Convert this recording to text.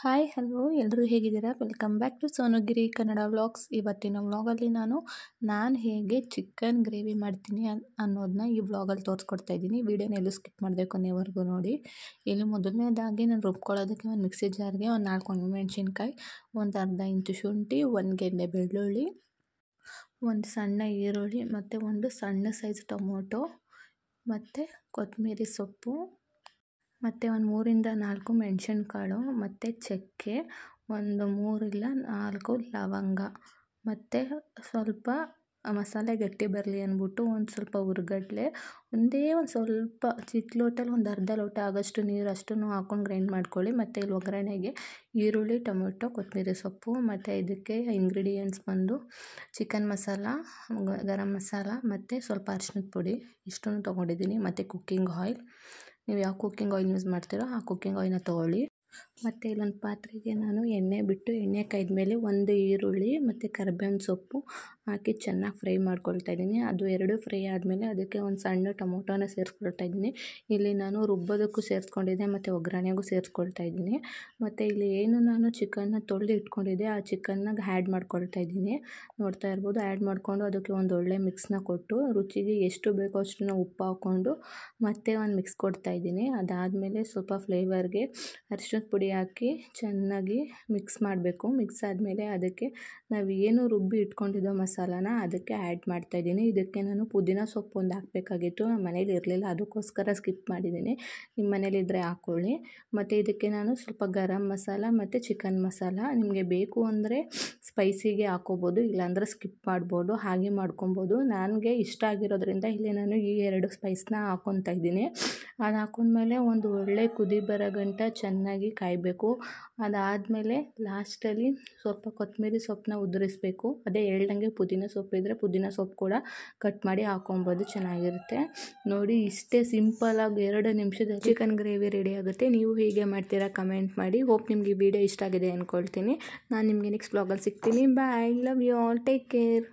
Hi hello ಎಲ್ಲರೂ ಹೇಗಿದ್ದೀರಾ? Welcome back to Sonugiri Kannada vlogs. ಇವತ್ತಿನ ವ್ಲಾಗಲ್ಲಿ ನಾನು ಹೇಗೆ ಚಿಕನ್ ಗ್ರೇವಿ ಮಾಡ್ತೀನಿ ಅನ್ನೋದನ್ನ ಈ ವ್ಲಾಗಲ್ಲಿ ತೋರಿಸ್ಕೊಡ್ತಾ ಇದ್ದೀನಿ. ವೀಡಿಯೋನ ಎಲ್ಲೂ ಸ್ಕಿಪ್ ಮಾಡದೆ ಕೊನೆವರೆಗೂ ನೋಡಿ. ಇಲ್ಲಿ ಮೊದಲನೇದಾಗಿ ನಾನು ರುಬ್ಕೊಳ್ಳೋದಕ್ಕೆ ಒಂದು ಮಿಕ್ಸಿ ಜಾರ್ಗೆ ಒಂದು 4 ಒಣಮೆಣ್ಸಿನ್ಕಾಯಿ, ಒಂದು ಅರ್ಧ ಇಂಚು ಶುಂಠಿ, ಒಂದು ಗೆಡ್ಡೆ ಬೆಳ್ಳುಳ್ಳಿ, ಒಂದು ಸಣ್ಣ ಈರುಳ್ಳಿ ಮತ್ತು ಒಂದು ಸಣ್ಣ ಸೈಜ್ ಟೊಮೊಟೊ ಮತ್ತು ಕೊತ್ತಂಬರಿ ಸೊಪ್ಪು ಮತ್ತು ಒಂದು 3ರಿಂದ 4 ಮೆಣಸಿನ್ಕಾಳು ಮತ್ತು ಚಕ್ಕೆ, ಒಂದು 3 ಇಲ್ಲ 4 ಲವಂಗ ಮತ್ತು ಸ್ವಲ್ಪ ಮಸಾಲೆ ಗಟ್ಟಿ ಬರಲಿ ಅಂದ್ಬಿಟ್ಟು ಒಂದು ಸ್ವಲ್ಪ ಹುರ್ಗಡ್ಲೆ, ಒಂದೇ ಒಂದು ಸ್ವಲ್ಪ ಚಿಕ್ಕ ಲೋಟಲ್ಲಿ ಒಂದು ಅರ್ಧ ಲೋಟ ಆಗೋಷ್ಟು ನೀರು ಅಷ್ಟನ್ನು ಹಾಕ್ಕೊಂಡು ಗ್ರೈಂಡ್ ಮಾಡ್ಕೊಳ್ಳಿ. ಮತ್ತು ಇಲ್ಲಿ ಒಗ್ಗರಣೆಗೆ ಈರುಳ್ಳಿ, ಟೊಮೊಟೊ, ಕೊತ್ತಂಬರಿ ಸೊಪ್ಪು ಮತ್ತು ಇದಕ್ಕೆ ಇಂಗ್ರೀಡಿಯೆಂಟ್ಸ್ ಬಂದು ಚಿಕನ್ ಮಸಾಲ, ಗರಂ ಮಸಾಲ ಮತ್ತು ಸ್ವಲ್ಪ ಅರಿಶಿಣದ ಪುಡಿ ಇಷ್ಟನ್ನು ತೊಗೊಂಡಿದ್ದೀನಿ. ಮತ್ತು ಕುಕ್ಕಿಂಗ್ ಆಯಿಲ್, ನೀವು ಯಾವ ಕುಕ್ಕಿಂಗ್ ಆಯಿಲ್ ಯೂಸ್ ಮಾಡ್ತೀರೋ ಆ ಕುಕ್ಕಿಂಗ್ ಆಯಿಲ್ನ ತೊಗೊಳ್ಳಿ. ಮತ್ತು ಇಲ್ಲೊಂದು ಪಾತ್ರೆಗೆ ನಾನು ಎಣ್ಣೆ ಬಿಟ್ಟು ಎಣ್ಣೆ ಕಾಯ್ದ ಮೇಲೆ ಒಂದು ಈರುಳ್ಳಿ ಮತ್ತು ಕರಿಬೇವಿನ ಸೊಪ್ಪು ಹಾಕಿ ಚೆನ್ನಾಗಿ ಫ್ರೈ ಮಾಡ್ಕೊಳ್ತಾ ಇದ್ದೀನಿ. ಅದು ಎರಡು ಫ್ರೈ ಆದಮೇಲೆ ಅದಕ್ಕೆ ಒಂದು ಸಣ್ಣ ಟೊಮೊಟೊನ ಸೇರಿಸ್ಕೊಳ್ತಾ ಇದ್ದೀನಿ. ಇಲ್ಲಿ ನಾನು ರುಬ್ಬೋದಕ್ಕೂ ಸೇರಿಸ್ಕೊಂಡಿದ್ದೆ ಮತ್ತು ಒಗ್ಗರಣೆಗೂ ಸೇರಿಸ್ಕೊಳ್ತಾ ಇದ್ದೀನಿ. ಮತ್ತು ಇಲ್ಲಿ ಏನು ನಾನು ಚಿಕನ್ನ ತೊಳೆದು ಇಟ್ಕೊಂಡಿದ್ದೆ ಆ ಚಿಕನ್ನಾಗ ಆ್ಯಡ್ ಮಾಡ್ಕೊಳ್ತಾ ಇದ್ದೀನಿ. ನೋಡ್ತಾ ಇರ್ಬೋದು. ಆ್ಯಡ್ ಮಾಡಿಕೊಂಡು ಅದಕ್ಕೆ ಒಂದು ಒಳ್ಳೆ ಮಿಕ್ಸ್ನ ಕೊಟ್ಟು ರುಚಿಗೆ ಎಷ್ಟು ಬೇಕೋ ಅಷ್ಟನ್ನು ಉಪ್ಪು ಹಾಕ್ಕೊಂಡು ಮತ್ತೆ ಒಂದು ಮಿಕ್ಸ್ ಕೊಡ್ತಾ ಇದ್ದೀನಿ. ಅದಾದಮೇಲೆ ಸ್ವಲ್ಪ ಫ್ಲೇವರ್ಗೆ ಅರಿಶಿಣದ ಪುಡಿ ಹಾಕಿ ಚೆನ್ನಾಗಿ ಮಿಕ್ಸ್ ಮಾಡಬೇಕು. ಮಿಕ್ಸ್ ಆದಮೇಲೆ ಅದಕ್ಕೆ ನಾವು ಏನು ರುಬ್ಬಿ ಇಟ್ಕೊಂಡಿದ್ದೋ ಮಸಾಲಾನ ಅದಕ್ಕೆ ಆ್ಯಡ್ ಮಾಡ್ತಾಯಿದ್ದೀನಿ. ಇದಕ್ಕೆ ನಾನು ಪುದೀನ ಸೊಪ್ಪು ಒಂದು ಹಾಕಬೇಕಾಗಿತ್ತು, ನಮ್ಮ ಮನೇಲಿ ಇರಲಿಲ್ಲ, ಅದಕ್ಕೋಸ್ಕರ ಸ್ಕಿಪ್ ಮಾಡಿದ್ದೀನಿ. ನಿಮ್ಮ ಮನೇಲಿದ್ದರೆ ಹಾಕ್ಕೊಳ್ಳಿ. ಮತ್ತು ಇದಕ್ಕೆ ನಾನು ಸ್ವಲ್ಪ ಗರಂ ಮಸಾಲ ಮತ್ತು ಚಿಕನ್ ಮಸಾಲ, ನಿಮಗೆ ಬೇಕು ಅಂದರೆ ಸ್ಪೈಸಿಗೆ ಹಾಕ್ಕೋಬೋದು, ಇಲ್ಲಾಂದರೆ ಸ್ಕಿಪ್ ಮಾಡ್ಬೋದು, ಹಾಗೆ ಮಾಡ್ಕೊಬೋದು. ನನಗೆ ಇಷ್ಟ ಆಗಿರೋದ್ರಿಂದ ಇಲ್ಲಿ ನಾನು ಈ 2 ಸ್ಪೈಸ್ನ ಹಾಕ್ಕೊತಾ ಇದ್ದೀನಿ. ಅದು ಹಾಕ್ಕೊಂಡ್ಮೇಲೆ ಒಂದು ಒಳ್ಳೆ ಕುದಿ ಬರೋ ಗಂಟ ಚೆನ್ನಾಗಿ ಕಾಯಬೇಕು. ಅದಾದಮೇಲೆ ಲಾಸ್ಟಲ್ಲಿ ಸ್ವಲ್ಪ ಕೊತ್ತಂಬರಿ ಸೊಪ್ಪನ್ನ ಉದುರಿಸ್ಬೇಕು. ಅದೇ ಹೇಳ್ದಂಗೆ ಪುದೀನ ಸೊಪ್ಪಿದ್ದರೆ ಪುದೀನ ಸೊಪ್ಪು ಕೂಡ ಕಟ್ ಮಾಡಿ ಹಾಕ್ಕೊಬೋದು, ಚೆನ್ನಾಗಿರುತ್ತೆ. ನೋಡಿ, ಇಷ್ಟೇ ಸಿಂಪಲಾಗಿ 2 ನಿಮಿಷದಲ್ಲಿ ಚಿಕನ್ ಗ್ರೇವಿ ರೆಡಿ ಆಗುತ್ತೆ. ನೀವು ಹೀಗೆ ಮಾಡ್ತೀರಾ ಕಮೆಂಟ್ ಮಾಡಿ. ಹೋಪ್ ನಿಮಗೆ ಈ ವಿಡಿಯೋ ಇಷ್ಟ ಆಗಿದೆ ಅಂದ್ಕೊಳ್ತೀನಿ. ನಾನು ನಿಮಗೆ ನೆಕ್ಸ್ಟ್ ವ್ಲಾಗಲ್ಲಿ ಸಿಗ್ತೀನಿ. Bye, love you all, take care.